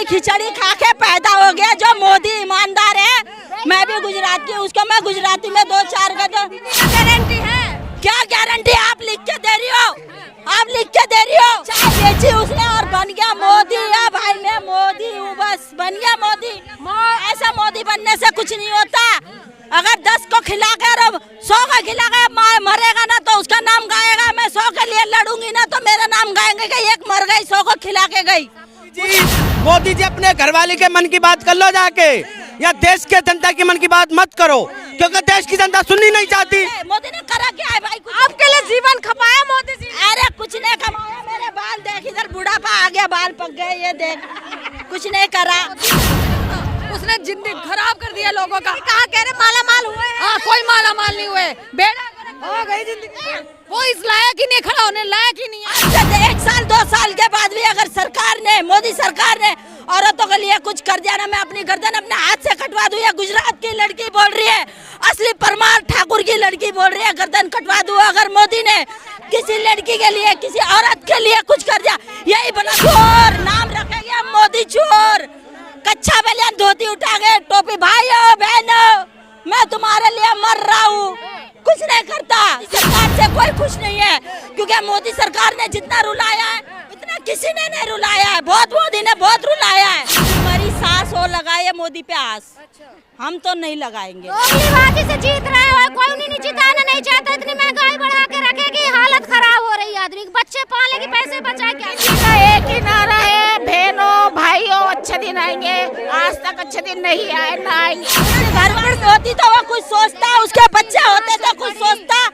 पूरी खिचड़ी खा के पैदा हो गया। जो मोदी ईमानदार है, मैं भी गुजरात की, उसको मैं गुजराती में 2-4 गारंटी है। क्या गारंटी? आप लिख के दे रही हो, आप लिख के दे रही हो। चाय बेची उसने और बन गया मोदी। या भाई मैं मोदी हूँ, बस बन गया मोदी। ऐसा मोदी बनने से कुछ नहीं होता। अगर 10 को खिलाकर 100 का खिलाकर मरेगा ना तो उसका नाम गाएगा। मैं 100 के लिए लड़ूंगी ना तो मेरा नाम गाएंगे कि एक मर गई 100 को खिला के गई। जी मोदी जी अपने घरवाली के मन की बात कर लो जाके, या देश के जनता की मन की बात मत करो, क्योंकि देश की जनता सुननी नहीं चाहती। मोदी ने करा क्या है भाई? आपके लिए जीवन खपाया मोदी जी? अरे कुछ नहीं कमाया। मेरे बाल देख, इधर बुढ़ापा आ गया, बाल पक गए, ये देख, कुछ नहीं करा। उसने जिंदगी खराब कर दिया लोगों का। कहा कह रहे माला माल हुए? हाँ, कोई माला माल नहीं हुए, बेड़ा हो गई जिंदगी। वो इस लायक ही नहीं, खड़ा होने लायक ही नहीं है। 1 साल 2 साल के बाद भी अगर सरकार ने, मोदी सरकार ने औरतों के लिए कुछ कर दिया ना, मैं अपनी गर्दन अपने हाथ से कटवा दूं। या गुजरात की लड़की बोल रही है, असली परमार ठाकुर की लड़की बोल रही है, गर्दन कटवा दूं। अगर मोदी ने किसी लड़की के लिए, किसी औरत के लिए कुछ कर दिया, यही बना चोर नाम रखेंगे, मोदी चोर। कच्चा बलियान धोती उठा गए, टोपी, भाइयों बहनों मैं तुम्हारे लिए मर रहा हूँ। कुछ नहीं करता, सरकार से कोई खुश नहीं है, क्योंकि मोदी सरकार ने जितना रुलाया है उतना किसी ने नहीं रुलाया है। बहुत मोदी ने बहुत रुलाया है। हमारी सास हो लगाए मोदी पे आस, हम तो नहीं लगाएंगे। बाजी से जीत रहे हो, कोई नहीं जिताना नहीं चाहता। इतनी महंगाई बढ़ा के रखेगी, हालत खराब हो रही है आदमी। बच्चे पालने के पैसे बचा क्या? एक ही नारा है, बहनों भाइयों अच्छे दिन आएंगे। आज तक अच्छे दिन नहीं आए, ना आएंगे। घर में होती तो वो कुछ सोचता, उसके बच्चे होते तो कुछ सोचता।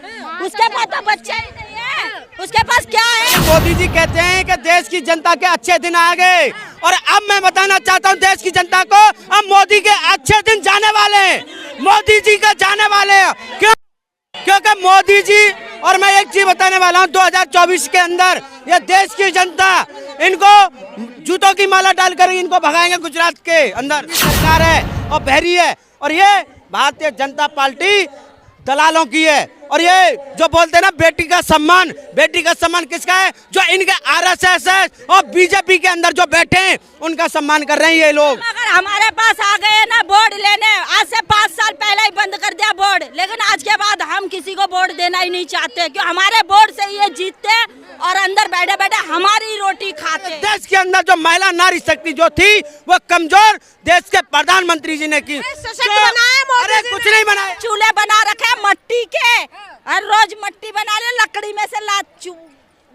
उसके पास तो बच्चे ही नहीं है, उसके पास क्या है? मोदी जी कहते हैं कि देश की जनता के अच्छे दिन आ गए, और अब मैं बताना चाहता हूं देश की जनता को, अब मोदी के अच्छे दिन जाने वाले हैं। मोदी जी का जाने वाले हैं। क्यों? क्योंकि मोदी जी, और मैं एक चीज बताने वाला हूं, 2024 के अंदर ये देश की जनता इनको जूतों की माला डालकर इनको भगाएंगे। गुजरात के अंदर सरकार है और बहरी है, और ये भारतीय जनता पार्टी दलालों की है। और ये जो बोलते हैं ना बेटी का सम्मान किसका है? जो इनके आरएसएस और बीजेपी के अंदर जो बैठे हैं उनका सम्मान कर रहे हैं ये लोग। अगर हमारे पास आ गए ना बोर्ड लेने, आज से 5 साल पहले ही बंद कर दिया बोर्ड, लेकिन आज के बाद हम किसी को बोर्ड देना ही नहीं चाहते, क्यों? हमारे बोर्ड से ये जीतते और अंदर बैठे बैठे हमारी रोटी खाते। देश के अंदर जो महिला नारी शक्ति जो थी वो कमजोर देश के प्रधानमंत्री जी ने की। अरे कुछ नहीं बनाया, चूल्हे बना रखे मट्टी के, हर रोज मट्टी बना ले, लकड़ी में से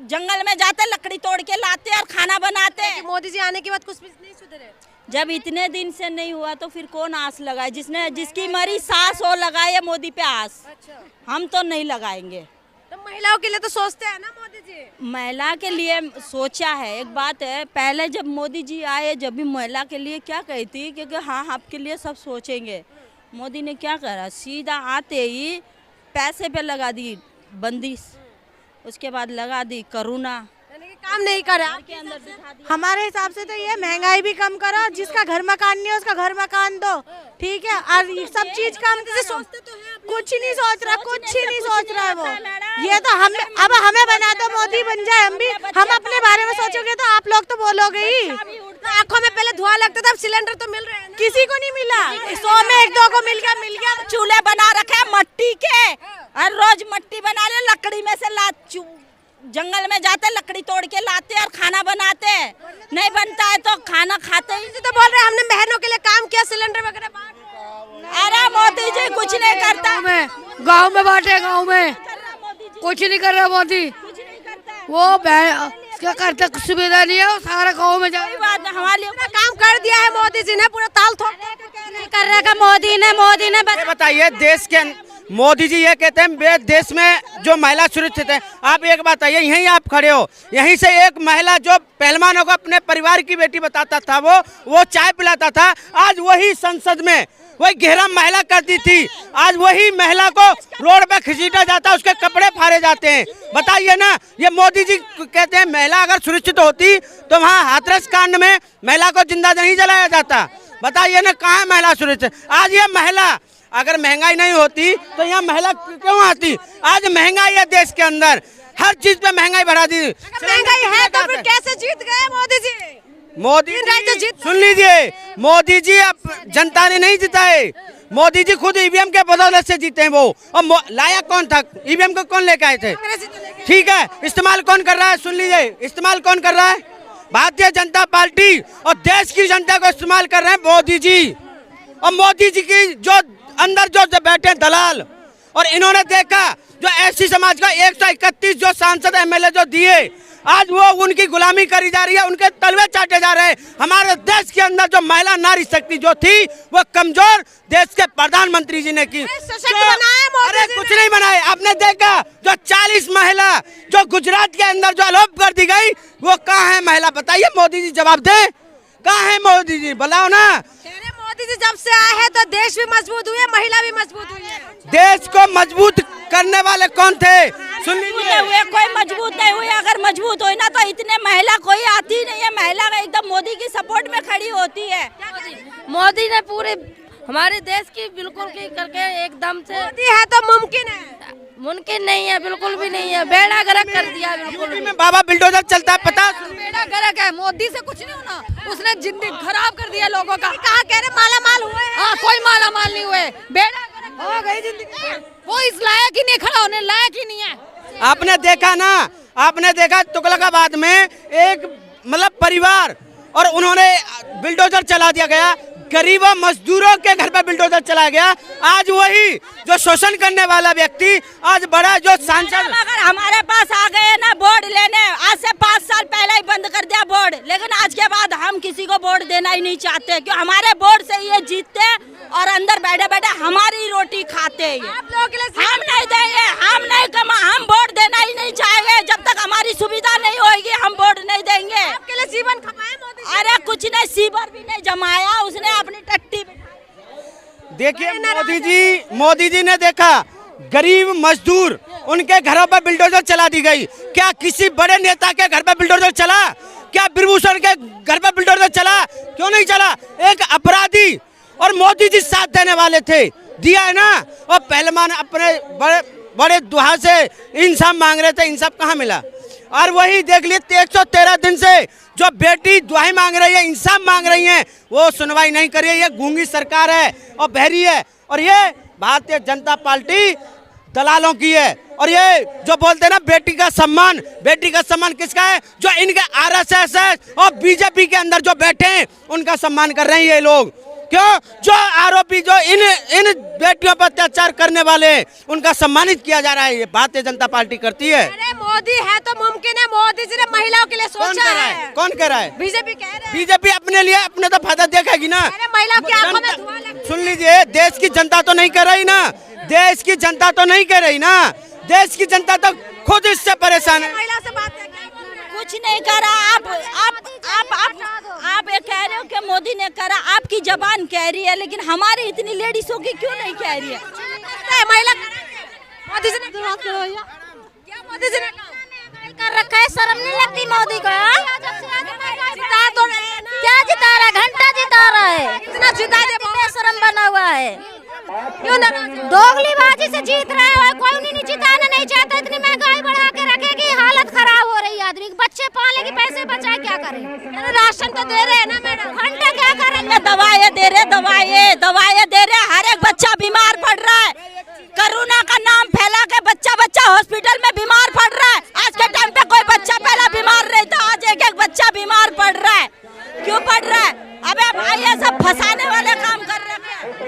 जंगल में जाते लकड़ी तोड़ के लाते और खाना बनाते। मोदी जी आने के बाद कुछ भी नहीं सुधरे। जब इतने दिन से नहीं हुआ तो फिर कौन आस लगाए? जिसकी मरी सास हो लगाए मोदी पे आस। हम तो नहीं लगाएंगे। तो महिलाओं के लिए तो सोचते हैं ना मोदी जी? महिला के लिए सोचा है। एक बात है, पहले जब मोदी जी आए, जब भी महिला के लिए क्या कही थी, क्योंकि हाँ आपके लिए सब सोचेंगे। मोदी ने क्या करा, सीधा आते ही पैसे पे लगा दी बंदिश, उसके बाद लगा दी करुणा। काम नहीं करा। हमारे हिसाब से तो ये महंगाई भी कम करो, जिसका घर मकान नहीं है उसका घर मकान दो, ठीक है। और सब चीज कम करो। कुछ नहीं सोच रहा, कुछ ही नहीं सोच रहा है वो। ये तो हम अब हमें बना दो, मोदी बन जाए हम भी। हम अपने बारे में सोचोगे तो आप लोग तो बोलोगे ही। आंखों में पहले धुआं लगता था, अब सिलेंडर तो मिल रहे हैं। किसी को नहीं मिला, 100 में 1-2 को मिल गया। चूल्हे बना रखे मट्टी के, हर रोज मट्टी बना ले, लकड़ी में से जंगल में जाते लकड़ी तोड़ के लाते और खाना बनाते। नहीं बनता है तो खाना खाते ही। तो बोल रहे हमने बहनों के लिए काम किया, सिलेंडर वगैरह बांट। अरे मोदी जी कुछ नहीं करता। गांव में बांटे, गांव में कुछ नहीं कर रहा मोदी। वो क्या करते, सुविधा नहीं है, वो सारा गाँव में जा। हमारे काम कर दिया है मोदी जी ने, पूरा ताल ठोक कर रखा मोदी ने। बताइए देश के मोदी जी ये कहते हैं देश में जो महिला सुरक्षित है। आप एक बात आइए, यहीं आप खड़े हो, यहीं से एक महिला जो पहलवानों को अपने परिवार की बेटी बताता था, वो चाय पिलाता था, आज वही संसद में वही गहरा महिला करती थी। आज वही महिला को रोड पे खींचा जाता, उसके कपड़े फाड़े जाते हैं। बताइए ना, ये मोदी जी कहते हैं महिला अगर सुरक्षित होती तो वहाँ हाथरस कांड में महिला को जिंदा नहीं जलाया जाता। बताइए ना, कहाँ है महिला सुरक्षित? आज ये महिला, अगर महंगाई नहीं होती तो यहाँ महिला क्यों आती? आज महंगाई है देश के अंदर, हर चीज पे महंगाई बढ़ा दी। महंगाई है तो फिर कैसे जीत गए मोदी जी? मोदी जी सुन लीजिए, मोदी जी अब जनता ने नहीं जिताए, मोदी जी खुद ईवीएम के बदौलत से जीते हैं वो। और लाया कौन था? ईवीएम को कौन लेके आए थे? ठीक है, इस्तेमाल कौन कर रहा है? सुन लीजिए, इस्तेमाल कौन कर रहा है? भारतीय जनता पार्टी और देश की जनता को इस्तेमाल कर रहे हैं मोदी जी। और मोदी जी की जो अंदर जो बैठे दलाल, और इन्होंने देखा जो एससी समाज का 131 जो सांसद एमएलए जो दिए, आज वो उनकी गुलामी करी जा रही है, उनके तलवे चाटे जा रहे हैं। हमारे देश के अंदर जो महिला नारी शक्ति जो थी वो कमजोर देश के प्रधानमंत्री जी ने की। अरे कुछ नहीं बनाए। आपने देखा जो 40 महिला जो गुजरात के अंदर जो अलोप कर दी गई, वो कहाँ है महिला? बताइए, मोदी जी जवाब दे, कहाँ है मोदी जी? बताओ ना। मोदी जी जब से आए हैं तो देश भी मजबूत हुए, महिला भी मजबूत हुई है। देश को मजबूत करने वाले कौन थे? सुन लीजिए, हुए कोई मजबूत नहीं हुए। अगर मजबूत हुई ना तो इतने महिला कोई आती नहीं है। महिला एकदम मोदी की सपोर्ट में खड़ी होती है। मोदी ने पूरे हमारे देश की बिल्कुल की करके एकदम से, मोदी है तो मुमकिन है। मुमकिन नहीं है, बिल्कुल भी नहीं है। बेड़ा गर्क कर दिया बिल्कुल भी। में बाबा बिल्डोजर चलता है, पता? बेड़ा गर्क है, मोदी से कुछ नहीं होना। उसने जिंदगी खराब कर दिया लोगों का। कहा कह रहे माला माल हुए? हाँ, कोई माला माल नहीं हुए। बेड़ा गर्क हो गई जिंदगी। वो इस लायक ही नहीं, खड़ा होने लायक ही नहीं है। आपने देखा ना, आपने देखा तुगलकाबाद में एक मतलब परिवार, और उन्होंने बिल्डोजर चला दिया गया, गरीबों मजदूरों के घर पे बिल्डोजर चला गया। आज वही जो शोषण करने वाला व्यक्ति आज बड़ा जो सांसद, अगर हमारे पास आ गए ना बोर्ड लेने, आज से 5 साल पहले ही बंद कर दिया बोर्ड, लेकिन आज के बाद हम किसी को बोर्ड देना ही नहीं चाहते, क्योंकि हमारे बोर्ड से ये जीतते और अंदर बैठे बैठे हमारी रोटी खाते हैं। आप लोगों के लिए हम नहीं देंगे, हम नहीं कमा, हम वोट देना ही नहीं चाहेंगे। जब तक हमारी सुविधा नहीं होगी हम वोट नहीं देंगे। आपके लिए जीवन खपाए मोदी जी। अरे कुछ नहीं, सीवर भी नहीं जमाया उसने अपनी टट्टी। देखिए मोदी जी ने देखा गरीब मजदूर, उनके घरों पर बिल्डोजर चला दी गई। क्या किसी बड़े नेता के घर पर बिल्डोजर चला? क्या बिरभूषण के घर पर बिल्डोजर चला? क्यों नहीं चला? एक अपराधी, और मोदी जी साथ देने वाले थे, दिया है ना। और पहलवान अपने बड़े बड़े दुहा से इंसाफ मांग रहे थे, इंसाफ कहाँ मिला? और वही देख लिए 113 दिन से जो बेटी दुहाई मांग रही है, इंसाफ मांग रही है, वो सुनवाई नहीं कर रही है। ये गूंगी सरकार है और बहरी है, और ये भारतीय जनता पार्टी दलालों की है। और ये जो बोलते हैं ना बेटी का सम्मान किसका है? जो इनके आरएसएस और बीजेपी के अंदर जो बैठे हैं उनका सम्मान कर रहे हैं ये लोग। क्यों? जो आरोपी जो इन बेटियों पर अत्याचार करने वाले, उनका सम्मानित किया जा रहा है। ये भारतीय जनता पार्टी करती है। अरे मोदी है तो मुमकिन है। मोदी जी ने महिलाओं के लिए सोचा है। कौन कह रहा है? बीजेपी कह रहे हैं। बीजेपी अपने लिए अपने तो फायदा देखेगी ना। अरे महिलाओं की आंखों में धुआं लगता है। सुन लीजिए, देश की जनता तो नहीं कर रही ना, देश की जनता तो नहीं कर रही ना, देश की जनता तो खुद इससे परेशान है। महिला से बात कुछ नहीं करा। आप ये कह रहे हो कि मोदी ने करा, आपकी जबान कह रही है, लेकिन हमारी इतनी लेडीजों की क्यों नहीं कह रही है? महिला मोदी जी ने क्या मोदी जी ने कर रखा है, शर्म नहीं लगती मोदी को? जिता तो क्या जिता रहा है? घंटा जिता रहा है। इतना जिता दे, शर्म बना हुआ है। क्यों ना? दोगलीबाजी से जीत रहा है। कोई नहीं जिताना नहीं चाहता। इतनी महंगाई बढ़ा के रखेगी, हालत खराब हो रही है आदमी की। बच्चे पालेगी, पैसे बचाए, क्या करें? राशन तो दे रहे हैं ना मैडम, घंटा क्या करेंगे? दवाएं दे रहे, हर एक बच्चा बीमार पड़ रहा है। कोरोना का नाम फैला के बच्चा हॉस्पिटल में बीमार पड़ रहा है। आज के टाइम पे कोई बच्चा पहला बीमार नहीं था, आज एक बच्चा बीमार पड़ रहा है। क्यों पड़ रहा है? अबे भाई ये सब फंसाने वाले काम कर रहे हैं।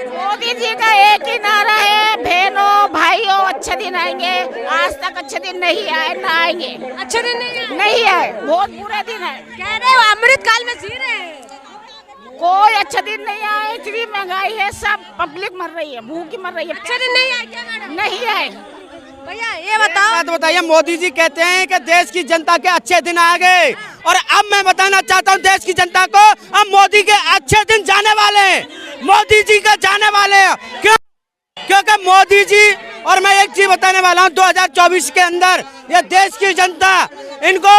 मोदी जी का एक ही नारा है, बहनों भाइयों अच्छे दिन आएंगे। आज तक अच्छे दिन नहीं आए, ना आएंगे। अच्छे दिन नहीं आए, बहुत बुरे दिन है। कह रहे हो अमृत काल में जी रहे हैं। कोई अच्छा दिन नहीं आए। इतनी महंगाई है, सब पब्लिक मर रही है, भूखी मर रही है। अच्छे दिन नहीं आए क्या मैडम? नहीं आए। भैया ये बताओ, बात बताइए, मोदी जी कहते हैं कि देश की जनता के अच्छे दिन आ गए, और अब मैं बताना चाहता हूं देश की जनता को, अब मोदी के अच्छे दिन जाने वाले हैं, मोदी जी के जाने वाले हैं। क्यों? क्योंकि मोदी जी, और मैं एक चीज बताने वाला हूं, 2024 के अंदर ये देश की जनता इनको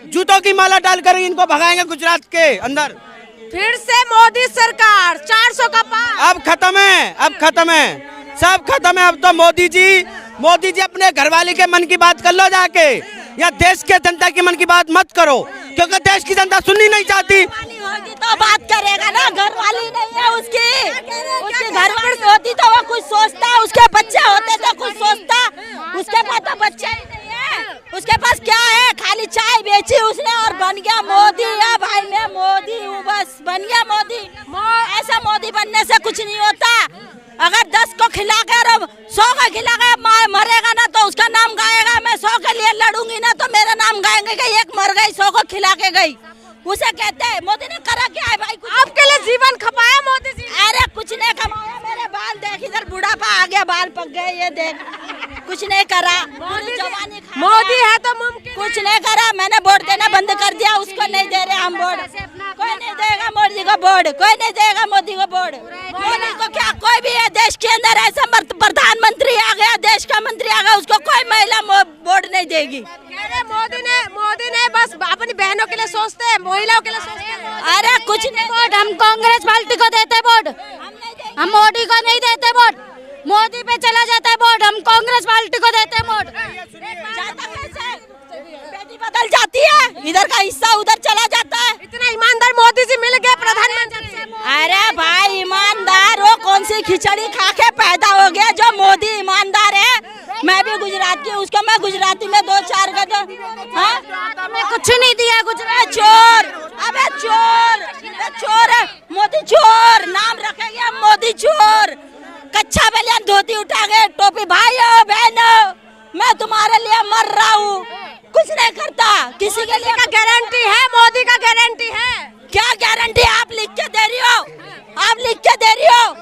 जूतों की माला डालकर इनको भगाएंगे गुजरात के अंदर। फिर से मोदी सरकार 400 का पार। अब खत्म है, सब खत्म है। अब तो मोदी जी अपने घरवाली के मन की बात कर लो जाके, या देश के जनता की मन की बात मत करो, क्योंकि देश की जनता सुननी नहीं चाहती। होती तो वो कुछ सोचता, उसके बच्चे होते तो कुछ सोचता, उसके पास तो बच्चे ही नहीं है, उसके पास क्या है, खाली चाय बेची उसने और बन गया मोदी। या भाई मैं मोदी हूँ, बस बन गया मोदी। ऐसा मोदी बनने से कुछ नहीं होता। अगर 10 को खिला कर 100 का खिला कर मरेगा ना तो उसका नाम गाएगा। मैं 100 के लिए लड़ूंगी ना तो मेरा नाम गाएंगे कि एक मर गई 100 को खिला के गई। उसे कहते हैं मोदी ने करा क्या है भाई? कुछ आपके लिए जीवन खपाया मोदी जी। अरे कुछ नहीं कमाया। मेरे बाल देख, इधर बुढ़ापा आ गया, बाल पक गए, ये देख, कुछ नहीं करा। जवानी मोदी है तो मुमकिन कुछ नहीं करा। मैंने वोट देना बंद कर दिया, उसको नहीं दे रहे हम वोट। कोई नहीं देगा मोदी को वोट, कोई नहीं देगा मोदी को वोट। मोदी को क्या, कोई भी है देश के अंदर ऐसा प्रधानमंत्री आ गया, देश का मंत्री आ गया, उसको कोई महिला वोट नहीं देगी। मोदी ने बस अपनी बहनों के लिए सोचते हैं, महिलाओं के लिए सोचते हैं। अरे कुछ नहीं वोट हम कांग्रेस पार्टी को देते वोट, हम मोदी को नहीं देते वोट। मोदी पे चला जाता है वोट, हम कांग्रेस पार्टी को देते वोट। जाता कैसे? बेटी बदल जाती है, इधर का हिस्सा उधर चला जाता है। इतना ईमानदार मोदी जी मिल गए प्रधानमंत्री। अरे भाई ईमानदार, वो कौन सी खिचड़ी खा के पैदा हो गया जो मोदी ईमानदार है? मैं भी गुजरात की, उसको मैं गुजराती में 2-4 का तो कुछ नहीं दिया गुजरात। चोर, अबे चोर, चोर है मोदी, चोर नाम रखेंगे मोदी चोर। कच्चा बलियान धोती उठा के टोपी, भाइयों बहनों मैं तुम्हारे लिए मर रहा हूँ। कुछ नहीं करता किसी के लिए। गारंटी है, मोदी का गारंटी है। क्या गारंटी? आप लिख के दे रही हो, आप लिख के दे रही हो।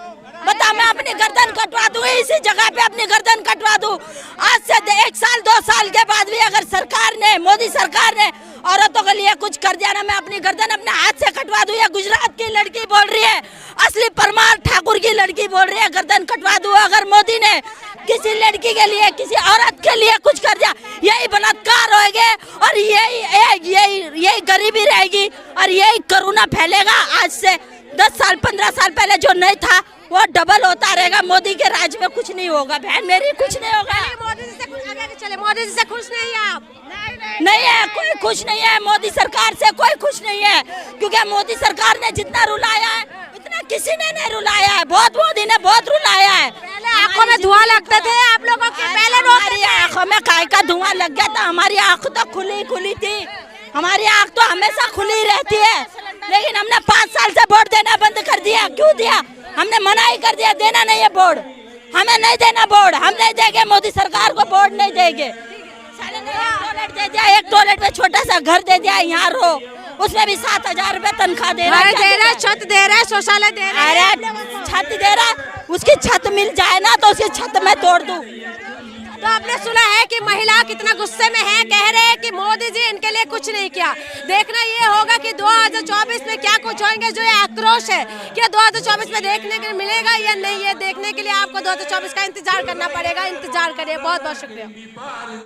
बता, मैं अपनी गर्दन कटवा दूँ इसी जगह पे, अपनी गर्दन कटवा दूँ। आज से 1 साल 2 साल के बाद भी अगर सरकार ने, मोदी सरकार ने औरतों के लिए कुछ कर दिया ना, मैं अपनी गर्दन अपने हाथ से कटवा दूँ। या गुजरात की लड़की बोल रही है, असली परमार ठाकुर की लड़की बोल रही है, गर्दन कटवा दूँ। अगर मोदी ने किसी लड़की के लिए, किसी औरत के लिए कुछ कर दिया, यही बलात्कार होएंगे और यही गरीबी रहेगी और यही कोरोना फैलेगा। आज से 10 साल 15 साल पहले जो नहीं था वो डबल होता रहेगा। मोदी के राज में कुछ नहीं होगा बहन मेरी, कुछ नहीं होगा। मोदी जी से कुछ आगे चले, मोदी जी से खुश नहीं है आप? नहीं है, कोई खुश नहीं है मोदी सरकार से, कोई खुश नहीं है। क्योंकि मोदी सरकार ने जितना रुलाया है इतना किसी ने नहीं रुलाया है। बहुत मोदी ने बहुत रुलाया है। पहले आंखों में धुआं लगते थे आप लोगों के, पहले हमारी आंखों में काय का धुआं लग गया था। हमारी आंख तो खुली थी, हमारी आंख तो हमेशा खुली रहती है। लेकिन हमने 5 साल से वोट देना बंद कर दिया। क्यों दिया? हमने मना ही कर दिया, देना नहीं है वोट, हमें नहीं देना वोट, हम नहीं देंगे मोदी सरकार को वोट नहीं देंगे। साले ने एक टॉयलेट दे दिया, एक टॉयलेट में छोटा सा घर दे दिया, यहाँ रहो, उसमें भी 7,000 रुपए तनख्वाह दे रहा है, छत दे रहा है, शौचालय दे रहा है। अरे छत दे रहा, उसकी छत मिल जाए ना तो उसकी छत मैं तोड़ दूं। तो आपने सुना है कि महिला कितना गुस्से में है, कह रहे हैं कि मोदी जी इनके लिए कुछ नहीं किया। देखना ये होगा कि 2024 में क्या कुछ होंगे। जो ये आक्रोश है क्या 2024 में देखने के मिलेगा या नहीं, ये देखने के लिए आपको 2024 का इंतजार करना पड़ेगा। इंतजार करिए। बहुत बहुत शुक्रिया।